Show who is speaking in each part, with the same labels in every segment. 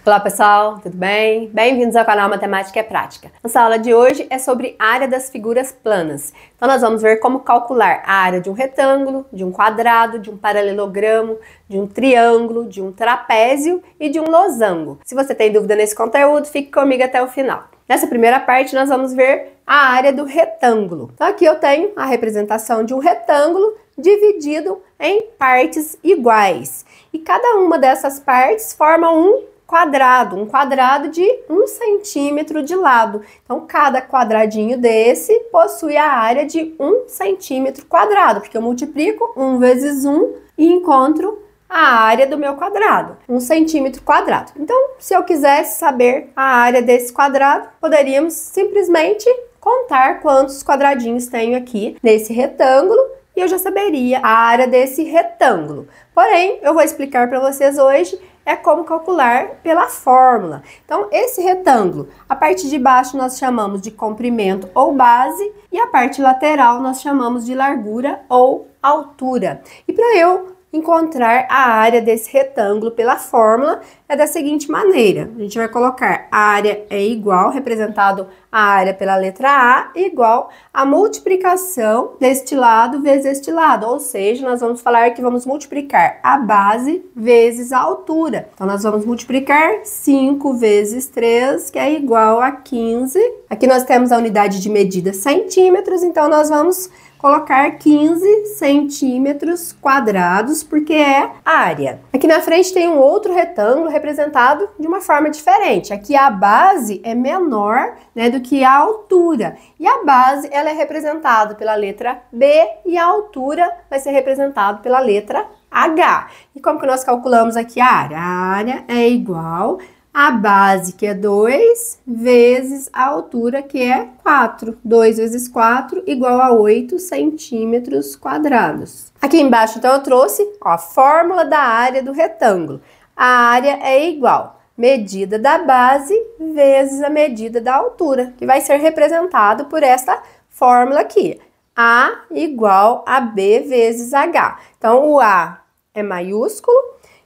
Speaker 1: Olá pessoal, tudo bem? Bem-vindos ao canal Matemática é Prática. Nossa aula de hoje é sobre área das figuras planas. Então nós vamos ver como calcular a área de um retângulo, de um quadrado, de um paralelogramo, de um triângulo, de um trapézio e de um losango. Se você tem dúvida nesse conteúdo, fique comigo até o final. Nessa primeira parte nós vamos ver a área do retângulo. Então aqui eu tenho a representação de um retângulo dividido em partes iguais. E cada uma dessas partes forma um quadrado de 1 centímetro de lado. Então, cada quadradinho desse possui a área de 1 centímetro quadrado, porque eu multiplico 1 vezes 1 e encontro a área do meu quadrado, 1 centímetro quadrado. Então, se eu quisesse saber a área desse quadrado, poderíamos simplesmente contar quantos quadradinhos tenho aqui nesse retângulo e eu já saberia a área desse retângulo. Porém, eu vou explicar para vocês hoje como calcular pela fórmula. Então, esse retângulo, a parte de baixo nós chamamos de comprimento ou base e a parte lateral nós chamamos de largura ou altura. E para eu encontrar a área desse retângulo pela fórmula é da seguinte maneira. A gente vai colocar a área é igual, representado a área pela letra A, igual a multiplicação deste lado vezes este lado. Ou seja, nós vamos falar que vamos multiplicar a base vezes a altura. Então, nós vamos multiplicar 5 vezes 3, que é igual a 15. Aqui nós temos a unidade de medida centímetros, então nós vamos colocar 15 centímetros quadrados, porque é a área. Aqui na frente tem um outro retângulo representado de uma forma diferente. Aqui a base é menor, do que a altura. E a base, ela é representada pela letra B e a altura vai ser representada pela letra H. E como que nós calculamos aqui a área? A área é igual a base, que é 2, vezes a altura, que é 4. 2 vezes 4 igual a 8 centímetros quadrados. Aqui embaixo, então, eu trouxe a fórmula da área do retângulo. A área é igual medida da base vezes a medida da altura, que vai ser representado por essa fórmula aqui. A igual a B vezes H. Então, o A é maiúsculo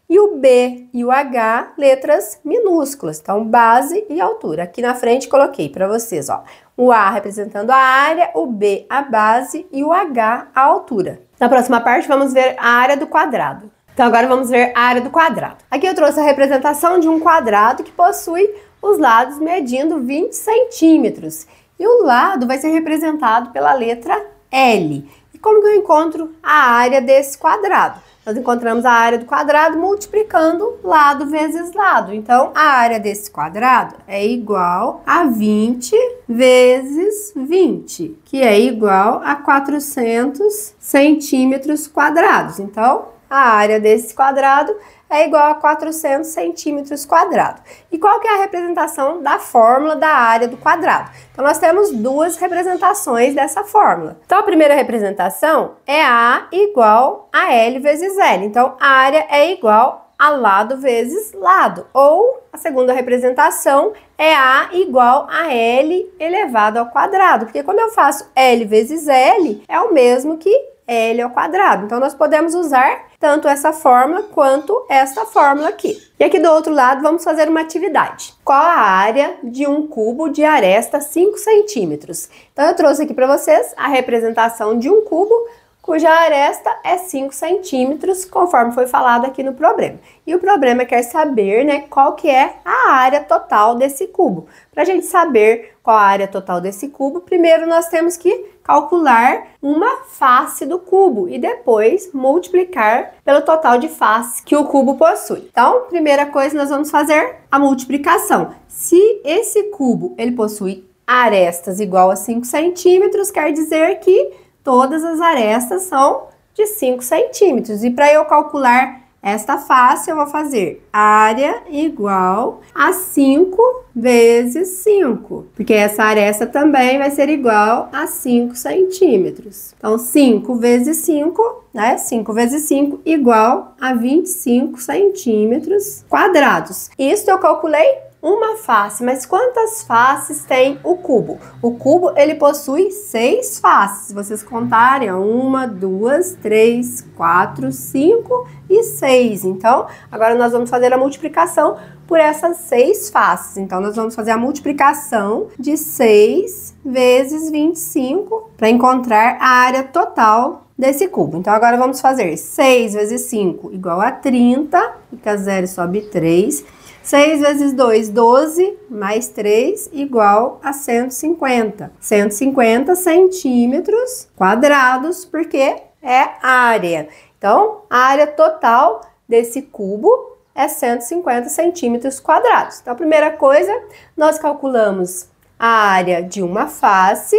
Speaker 1: e o B e o H, letras minúsculas. Então, base e altura. Aqui na frente coloquei para vocês, ó, o A representando a área, o B a base e o H a altura. Na próxima parte, vamos ver a área do quadrado. Então, agora vamos ver a área do quadrado. Aqui eu trouxe a representação de um quadrado que possui os lados medindo 20 centímetros. E o lado vai ser representado pela letra L. E como que eu encontro a área desse quadrado? Nós encontramos a área do quadrado multiplicando lado vezes lado. Então, a área desse quadrado é igual a 20 vezes 20, que é igual a 400 centímetros quadrados. Então, a área desse quadrado é igual a 400 centímetros quadrados. E qual que é a representação da fórmula da área do quadrado? Então, nós temos duas representações dessa fórmula. Então, a primeira representação é A igual a L vezes L. Então, a área é igual a lado vezes lado. Ou, a segunda representação é A igual a L elevado ao quadrado. Porque quando eu faço L vezes L, é o mesmo que L ao quadrado. Então, nós podemos usar tanto essa fórmula quanto essa fórmula aqui. E aqui do outro lado, vamos fazer uma atividade. Qual a área de um cubo de aresta 5 centímetros? Então, eu trouxe aqui para vocês a representação de um cubo cuja aresta é 5 centímetros, conforme foi falado aqui no problema. E o problema quer saber, qual que é a área total desse cubo. Para a gente saber qual a área total desse cubo, primeiro nós temos que calcular uma face do cubo e depois multiplicar pelo total de faces que o cubo possui. Então, primeira coisa, nós vamos fazer a multiplicação. Se esse cubo ele possui arestas igual a 5 centímetros, quer dizer que todas as arestas são de 5 centímetros. E para eu calcular esta face, eu vou fazer área igual a 5 vezes 5, porque essa aresta também vai ser igual a 5 centímetros. Então, 5 vezes 5 né? 5 vezes 5 igual a 25 centímetros quadrados. Isso eu calculei uma face, mas quantas faces tem o cubo? O cubo, ele possui 6 faces. Se vocês contarem, 1, 2, 3, 4, 5 e 6. Então, agora nós vamos fazer a multiplicação por essas 6 faces. Então, nós vamos fazer a multiplicação de 6 vezes 25 para encontrar a área total desse cubo. Então, agora vamos fazer 6 vezes 5 igual a 30, fica 0 e sobe 3. 6 vezes 2, 12, mais 3, igual a 150. 150 centímetros quadrados, porque é área. Então, a área total desse cubo é 150 centímetros quadrados. Então, a primeira coisa, nós calculamos a área de uma face,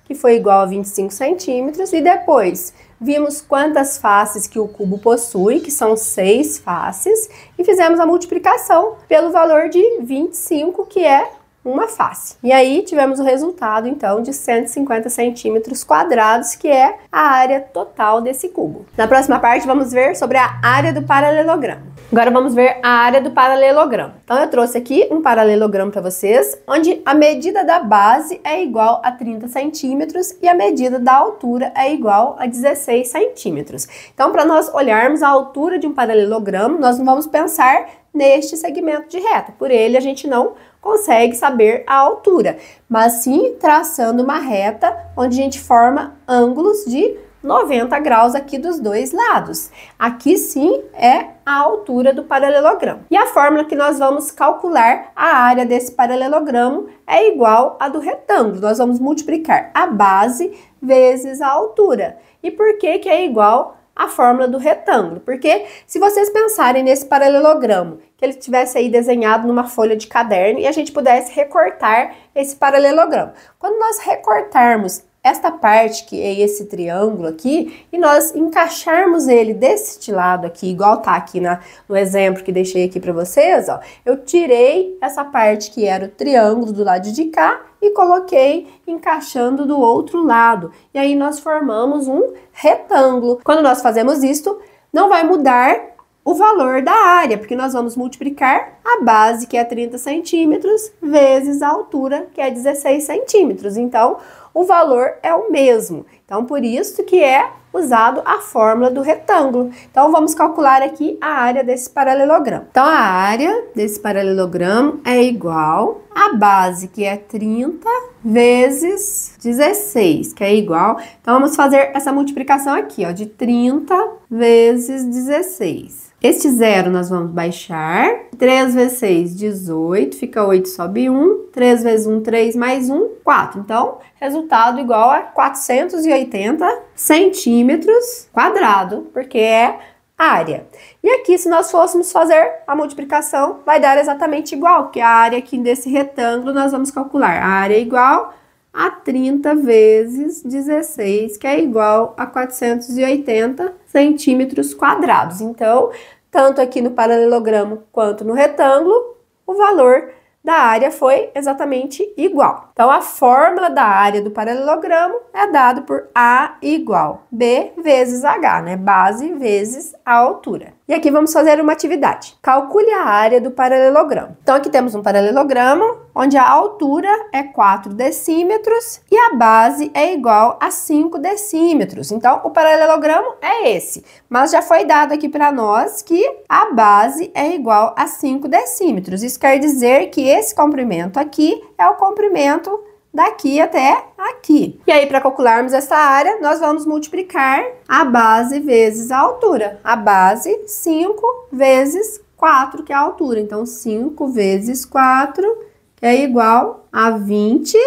Speaker 1: que foi igual a 25 centímetros, e depois vimos quantas faces que o cubo possui, que são 6 faces, e fizemos a multiplicação pelo valor de 25, que é uma face. E aí tivemos o resultado, então, de 150 centímetros quadrados, que é a área total desse cubo. Na próxima parte, vamos ver sobre a área do paralelogramo. Agora vamos ver a área do paralelogramo. Então, eu trouxe aqui um paralelogramo para vocês, onde a medida da base é igual a 30 centímetros e a medida da altura é igual a 16 centímetros. Então, para nós olharmos a altura de um paralelogramo, nós não vamos pensar neste segmento de reta. Por ele, a gente não consegue saber a altura, mas sim traçando uma reta onde a gente forma ângulos de 90 graus aqui dos dois lados. Aqui sim é a altura do paralelogramo. E a fórmula que nós vamos calcular a área desse paralelogramo é igual à do retângulo. Nós vamos multiplicar a base vezes a altura. E por que que é igual a fórmula do retângulo? Porque se vocês pensarem nesse paralelogramo, que ele tivesse aí desenhado numa folha de caderno e a gente pudesse recortar esse paralelogramo. Quando nós recortarmos esta parte, que é esse triângulo aqui, e nós encaixarmos ele deste lado aqui, igual tá aqui no exemplo que deixei aqui para vocês, ó, eu tirei essa parte que era o triângulo do lado de cá e coloquei encaixando do outro lado. E aí nós formamos um retângulo. Quando nós fazemos isto, não vai mudar o valor da área, porque nós vamos multiplicar a base, que é 30 centímetros, vezes a altura, que é 16 centímetros. Então, o valor é o mesmo. Então, por isso que é usado a fórmula do retângulo. Então, vamos calcular aqui a área desse paralelogramo. Então, a área desse paralelogramo é igual à base, que é 30 vezes 16, que é igual. Então, vamos fazer essa multiplicação aqui, ó, de 30 vezes 16. Este zero nós vamos baixar. 3 vezes 6, 18. Fica 8, sobe 1. 3 vezes 1, 3 mais 1, 4. Então, resultado igual a 480 centímetros quadrado, porque é área. E aqui, se nós fôssemos fazer a multiplicação, vai dar exatamente igual, porque a área aqui desse retângulo nós vamos calcular. A área é igual a 30 vezes 16, que é igual a 480 centímetros quadrados. Então, tanto aqui no paralelogramo quanto no retângulo, o valor da área foi exatamente igual. Então, a fórmula da área do paralelogramo é dado por A igual B vezes H, né? Base vezes a altura. E aqui vamos fazer uma atividade. Calcule a área do paralelogramo. Então, aqui temos um paralelogramo, onde a altura é 4 decímetros e a base é igual a 5 decímetros. Então, o paralelogramo é esse. Mas já foi dado aqui para nós que a base é igual a 5 decímetros. Isso quer dizer que esse comprimento aqui é o comprimento daqui até aqui. E aí, para calcularmos essa área, nós vamos multiplicar a base vezes a altura. A base, 5 vezes 4, que é a altura. Então, 5 vezes 4, que é igual a 20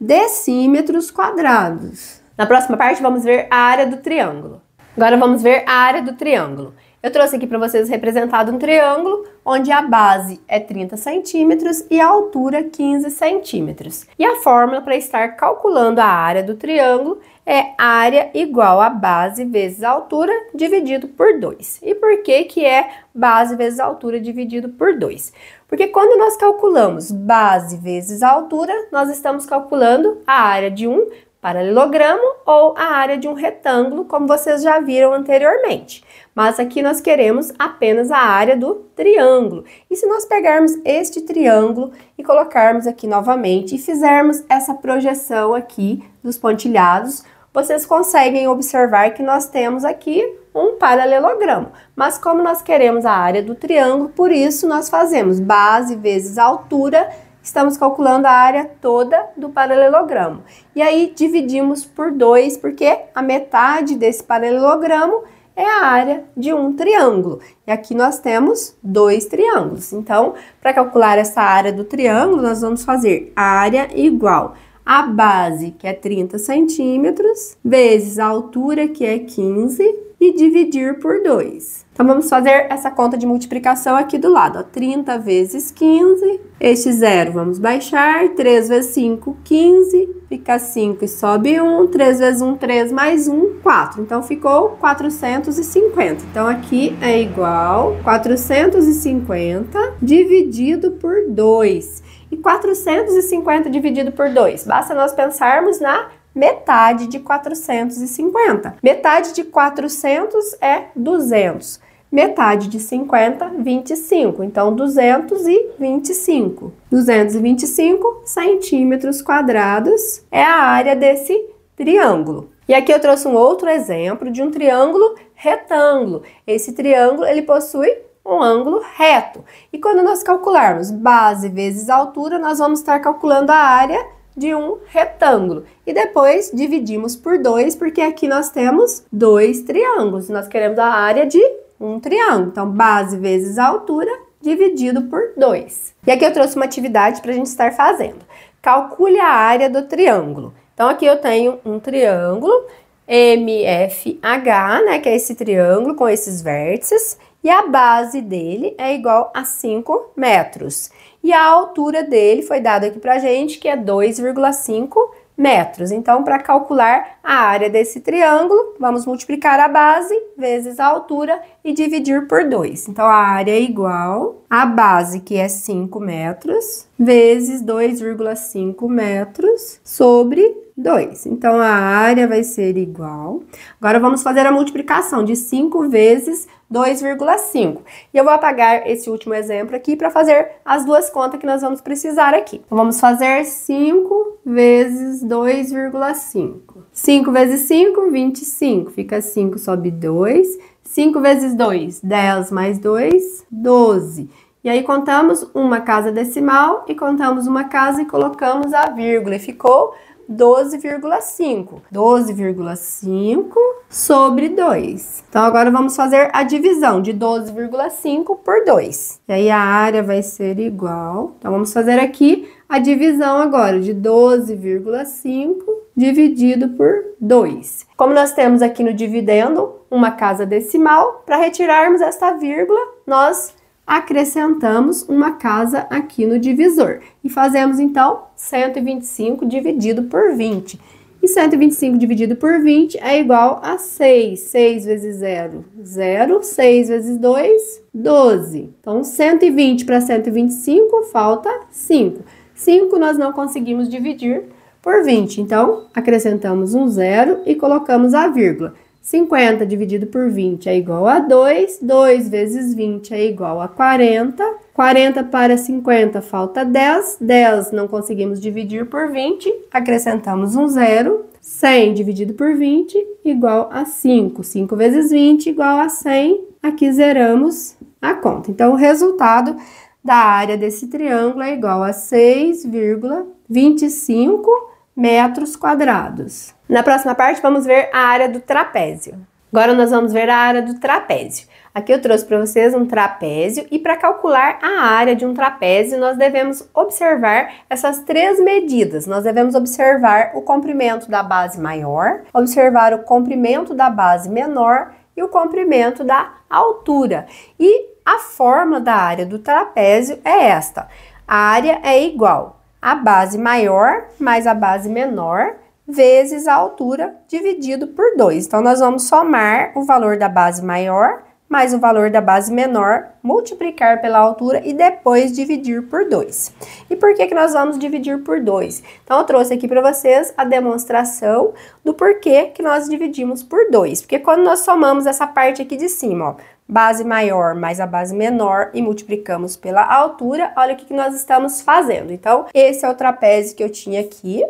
Speaker 1: decímetros quadrados. Na próxima parte, vamos ver a área do triângulo. Agora, vamos ver a área do triângulo. Eu trouxe aqui para vocês representado um triângulo, onde a base é 30 centímetros e a altura 15 centímetros. E a fórmula para estar calculando a área do triângulo é área igual a base vezes a altura dividido por 2. E por que que é base vezes a altura dividido por 2? Porque quando nós calculamos base vezes a altura, nós estamos calculando a área de um paralelogramo ou a área de um retângulo, como vocês já viram anteriormente. Mas aqui nós queremos apenas a área do triângulo. E se nós pegarmos este triângulo e colocarmos aqui novamente e fizermos essa projeção aqui dos pontilhados, vocês conseguem observar que nós temos aqui um paralelogramo. Mas como nós queremos a área do triângulo, por isso nós fazemos base vezes altura, estamos calculando a área toda do paralelogramo. E aí dividimos por 2, porque a metade desse paralelogramo é a área de um triângulo. E aqui nós temos 2 triângulos. Então, para calcular essa área do triângulo, nós vamos fazer área igual a base, que é 30 centímetros, vezes a altura, que é 15, e dividir por 2. Então, vamos fazer essa conta de multiplicação aqui do lado, ó. 30 vezes 15, este 0 vamos baixar, 3 vezes 5, 15, fica 5 e sobe 1, 3 vezes 1, 3, mais 1, 4. Então, ficou 450. Então, aqui é igual 450 dividido por 2. E 450 dividido por 2, basta nós pensarmos na metade de 450. Metade de 400 é 200. Metade de 50, 25. Então, 225. 225 centímetros quadrados é a área desse triângulo. E aqui eu trouxe um outro exemplo de um triângulo retângulo. Esse triângulo, ele possui um ângulo reto. E quando nós calcularmos base vezes altura, nós vamos estar calculando a área de um retângulo. E depois dividimos por 2, porque aqui nós temos 2 triângulos. Nós queremos a área de um triângulo. Então, base vezes altura dividido por 2. E aqui eu trouxe uma atividade para a gente estar fazendo. Calcule a área do triângulo. Então, aqui eu tenho um triângulo MFH, né, que é esse triângulo com esses vértices. E a base dele é igual a 5 metros. E a altura dele foi dada aqui pra gente, que é 2,5 metros. Então, para calcular a área desse triângulo, vamos multiplicar a base vezes a altura e dividir por 2. Então, a área é igual a base, que é 5 metros, vezes 2,5 metros sobre 2. Então, a área vai ser igual. Agora, vamos fazer a multiplicação de 5 vezes 2,5. E eu vou apagar esse último exemplo aqui para fazer as duas contas que nós vamos precisar aqui. Então, vamos fazer 5 vezes 2,5. 5 vezes 5, 25. Fica 5, sobe 2. 5 vezes 2, 10 mais 2, 12. E aí, contamos uma casa decimal e contamos uma casa e colocamos a vírgula. E ficou 12,5. 12,5 sobre 2. Então, agora vamos fazer a divisão de 12,5 por 2. E aí, a área vai ser igual. Então, vamos fazer aqui a divisão agora de 12,5 dividido por 2. Como nós temos aqui no dividendo uma casa decimal, para retirarmos esta vírgula, nós acrescentamos uma casa aqui no divisor. E fazemos, então, 125 dividido por 20. E 125 dividido por 20 é igual a 6. 6 vezes 0, 0. 6 vezes 2, 12. Então, 120 para 125, falta 5. 5 nós não conseguimos dividir por 20. Então, acrescentamos um 0 e colocamos a vírgula. 50 dividido por 20 é igual a 2, 2 vezes 20 é igual a 40, 40 para 50 falta 10, 10 não conseguimos dividir por 20, acrescentamos um 0, 100 dividido por 20 igual a 5, 5 vezes 20 igual a 100, aqui zeramos a conta. Então, o resultado da área desse triângulo é igual a 6,25 metros quadrados. Na próxima parte, vamos ver a área do trapézio. Agora, nós vamos ver a área do trapézio. Aqui eu trouxe para vocês um trapézio e para calcular a área de um trapézio, nós devemos observar essas 3 medidas. Nós devemos observar o comprimento da base maior, observar o comprimento da base menor e o comprimento da altura. E a forma da área do trapézio é esta. A área é igual a base maior mais a base menor vezes a altura dividido por 2. Então, nós vamos somar o valor da base maior mais o valor da base menor, multiplicar pela altura e depois dividir por 2. E por que nós vamos dividir por 2? Então, eu trouxe aqui para vocês a demonstração do porquê que nós dividimos por 2. Porque quando nós somamos essa parte aqui de cima, ó, base maior mais a base menor e multiplicamos pela altura, olha o que nós estamos fazendo. Então, esse é o trapézio que eu tinha aqui.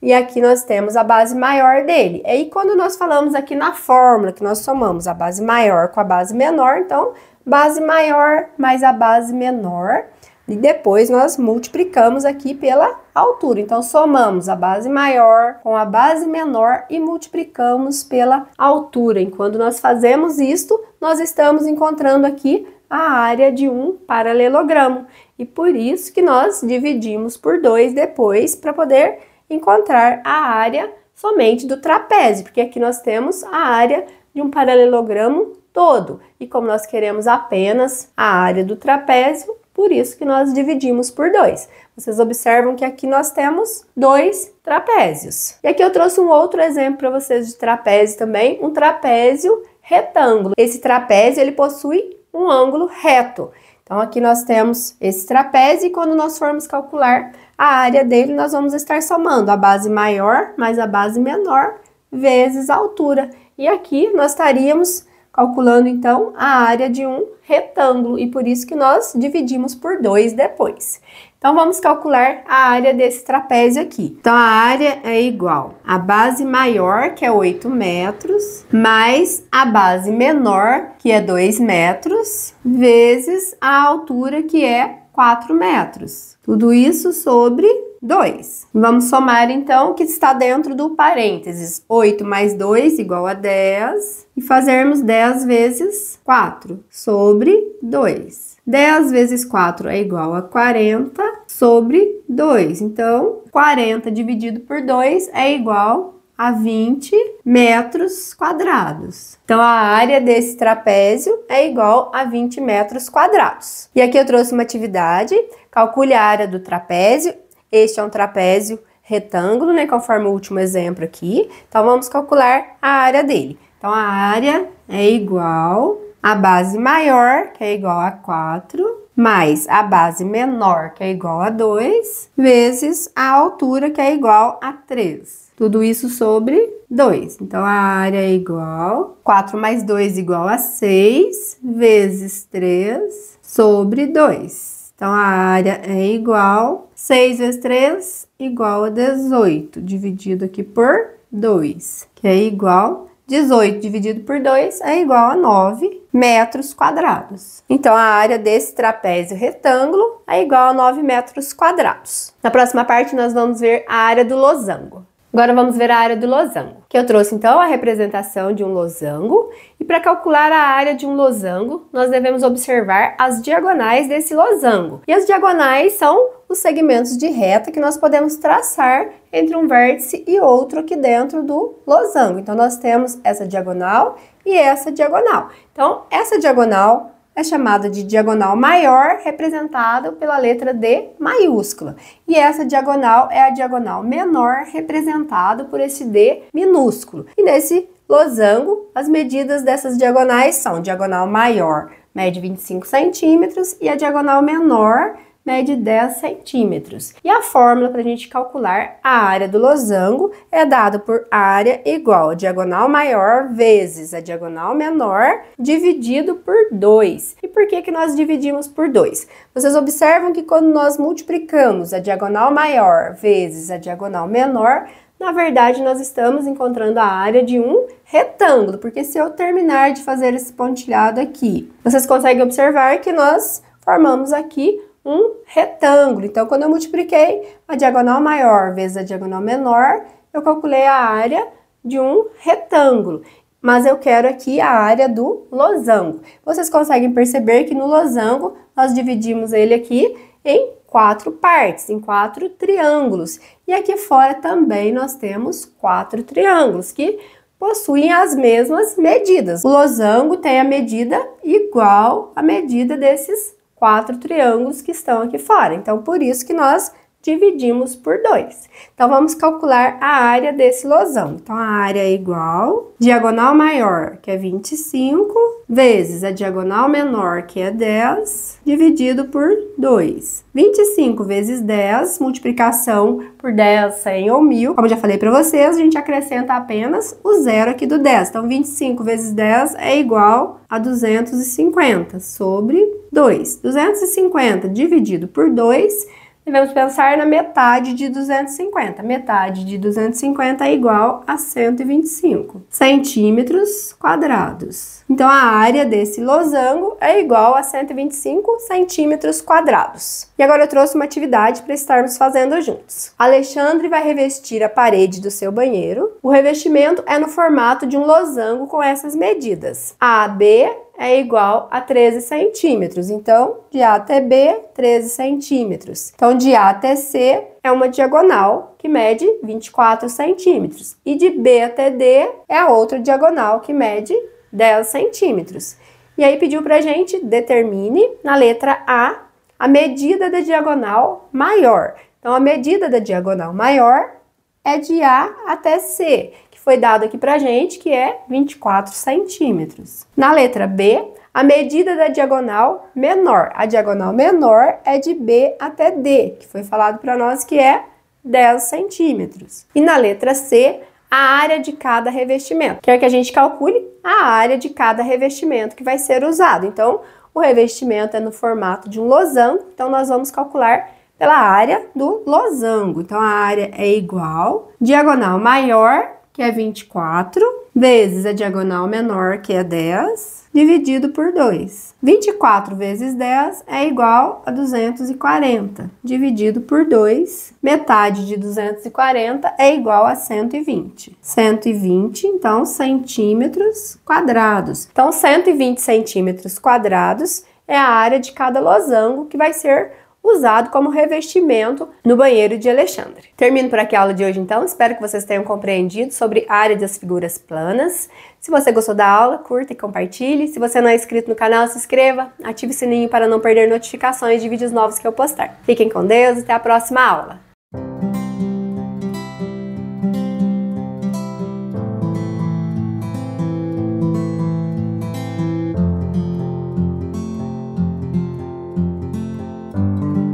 Speaker 1: E aqui nós temos a base maior dele. E aí, quando nós falamos aqui na fórmula, que nós somamos a base maior com a base menor, então, base maior mais a base menor, e depois nós multiplicamos aqui pela altura. Então, somamos a base maior com a base menor e multiplicamos pela altura. Enquanto nós fazemos isto, nós estamos encontrando aqui a área de um paralelogramo. E por isso que nós dividimos por 2 depois, para poder encontrar a área somente do trapézio, porque aqui nós temos a área de um paralelogramo todo. E como nós queremos apenas a área do trapézio, por isso que nós dividimos por 2. Vocês observam que aqui nós temos 2 trapézios. E aqui eu trouxe um outro exemplo para vocês de trapézio também, um trapézio retângulo. Esse trapézio, ele possui um ângulo reto. Então, aqui nós temos esse trapézio e quando nós formos calcular a área dele, nós vamos estar somando a base maior mais a base menor vezes a altura. E aqui nós estaríamos calculando, então, a área de um retângulo e por isso que nós dividimos por 2 depois. Então, vamos calcular a área desse trapézio aqui. Então, a área é igual à base maior, que é 8 metros, mais a base menor, que é 2 metros, vezes a altura, que é 4 metros. Tudo isso sobre 2. Vamos somar, então, o que está dentro do parênteses. 8 mais 2 igual a 10. E fazermos 10 vezes 4 sobre 2. 10 vezes 4 é igual a 40 sobre 2. Então, 40 dividido por 2 é igual a 20 metros quadrados. Então, a área desse trapézio é igual a 20 metros quadrados. E aqui eu trouxe uma atividade. Calcule a área do trapézio. Este é um trapézio retângulo, né? Conforme o último exemplo aqui. Então, vamos calcular a área dele. Então, a área é igual a base maior, que é igual a 4, mais a base menor, que é igual a 2, vezes a altura, que é igual a 3. Tudo isso sobre 2. Então, a área é igual, 4 mais 2 igual a 6, vezes 3, sobre 2. Então, a área é igual, 6 vezes 3, igual a 18, dividido aqui por 2, que é igual 18 dividido por 2 é igual a 9 metros quadrados. Então, a área desse trapézio retângulo é igual a 9 metros quadrados. Na próxima parte, nós vamos ver a área do losango. Agora, vamos ver a área do losango. Que eu trouxe, então, a representação de um losango. E para calcular a área de um losango, nós devemos observar as diagonais desse losango. E as diagonais são os segmentos de reta que nós podemos traçar entre um vértice e outro aqui dentro do losango. Então, nós temos essa diagonal e essa diagonal. Então, essa diagonal é chamada de diagonal maior, representada pela letra D maiúscula. E essa diagonal é a diagonal menor, representada por esse D minúsculo. E nesse losango, as medidas dessas diagonais são: diagonal maior mede 25 centímetros e a diagonal menor mede 10 centímetros. E a fórmula para a gente calcular a área do losango é dada por área igual a diagonal maior vezes a diagonal menor dividido por 2. E por que nós dividimos por 2? Vocês observam que quando nós multiplicamos a diagonal maior vezes a diagonal menor, na verdade, nós estamos encontrando a área de um retângulo, porque se eu terminar de fazer esse pontilhado aqui, vocês conseguem observar que nós formamos aqui um retângulo. Então, quando eu multipliquei a diagonal maior vezes a diagonal menor, eu calculei a área de um retângulo. Mas eu quero aqui a área do losango. Vocês conseguem perceber que no losango, nós dividimos ele aqui em 4 partes, em 4 triângulos. E aqui fora também nós temos 4 triângulos, que possuem as mesmas medidas. O losango tem a medida igual à medida desses 4 triângulos que estão aqui fora. Então, por isso que nós dividimos por 2. Então, vamos calcular a área desse losango. Então, a área é igual, diagonal maior, que é 25, vezes a diagonal menor, que é 10, dividido por 2. 25 vezes 10, multiplicação por 10, 100 ou 1000. Como eu já falei para vocês, a gente acrescenta apenas o zero aqui do 10. Então, 25 vezes 10 é igual a 250 sobre 2. 250 dividido por 2, devemos pensar na metade de 250. Metade de 250 é igual a 125 centímetros quadrados. Então, a área desse losango é igual a 125 centímetros quadrados. E agora eu trouxe uma atividade para estarmos fazendo juntos. Alexandre vai revestir a parede do seu banheiro. O revestimento é no formato de um losango com essas medidas. AB é igual a 13 centímetros. Então, de A até B, 13 centímetros. Então, de A até C é uma diagonal que mede 24 centímetros. E de B até D é a outra diagonal que mede 10 centímetros. E aí pediu pra gente determine na letra A medida da diagonal maior. Então, a medida da diagonal maior é de A até C, que foi dado aqui pra gente, que é 24 centímetros. Na letra B, a medida da diagonal menor. A diagonal menor é de B até D, que foi falado para nós que é 10 centímetros. E na letra C, a área de cada revestimento. Quer que a gente calcule a área de cada revestimento que vai ser usado. Então, o revestimento é no formato de um losango, então nós vamos calcular pela área do losango. Então, a área é igual, diagonal maior, que é 24, vezes a diagonal menor, que é 10, dividido por 2. 24 vezes 10 é igual a 240, dividido por 2. Metade de 240 é igual a 120. 120, então, centímetros quadrados. Então, 120 centímetros quadrados é a área de cada losango que vai ser usado como revestimento no banheiro de Alexandre. Termino por aqui a aula de hoje, então. Espero que vocês tenham compreendido sobre a área das figuras planas. Se você gostou da aula, curta e compartilhe. Se você não é inscrito no canal, se inscreva, ative o sininho para não perder notificações de vídeos novos que eu postar. Fiquem com Deus e até a próxima aula.